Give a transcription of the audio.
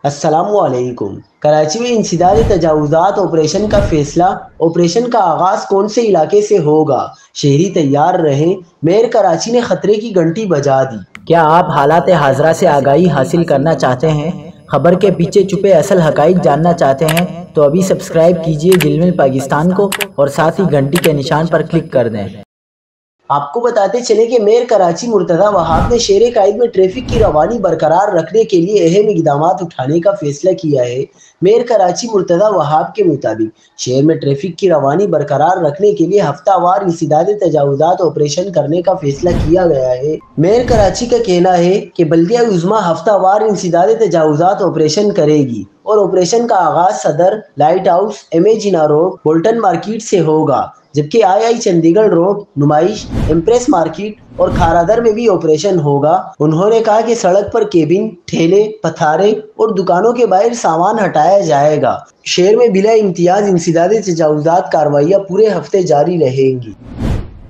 السلام علیکم۔ کراچی میں انسداد تجاوزات آپریشن کا فیصلہ۔ آپریشن کا آغاز کون سے علاقے سے ہوگا؟ شہری تیار رہیں، میئر کراچی نے خطرے کی گھنٹی بجا دی۔ کیا آپ حالات حاضرہ سے آگاہی حاصل کرنا چاہتے ہیں؟ خبر کے پیچھے چھپے اصل حقائق جاننا چاہتے ہیں تو ابھی سبسکرائب کیجئے جلمل پاکستان کو اور ساتھ ہی گھنٹی کے نشان پر کلک کر دیں۔ آپ کو بتاتے چلیں کہ میئر کراچی مرتضی وہاب نے شہر قائد میں ٹریفک کی روانی برقرار رکھنے کے لیے اہم اقدامات اٹھانے کا فیصلہ کیا ہے۔ میئر کراچی مرتضی وہاب کے مطابق شہر میں ٹریفک کی روانی برقرار رکھنے کے لیے ہفتہ وار انسداد تجاوزات آپریشن کرنے کا فیصلہ کیا گیا ہے۔ میئر کراچی کا کہنا ہے کہ بلدیہ عظمیٰ ہفتہ وار انسداد تجاوزات آپریشن کرے گی اور آپریشن کا آغاز صدر، لائٹ ہاؤس، ایم اے جناح روڈ، بولٹن مارکیٹ سے ہوگا، جبکہ آئی چندی گڑھ روڈ، نمائش، ایمپریس مارکیٹ اور کھارادر میں بھی آپریشن ہوگا۔ انہوں نے کہا کہ سڑک پر کیبن، ٹھیلے، پتھارے اور دکانوں کے باہر سامان ہٹایا جائے گا۔ شہر میں بلا امتیاز انسداد تجاوزات کاروائیاں پورے ہفتے جاری رہیں گی۔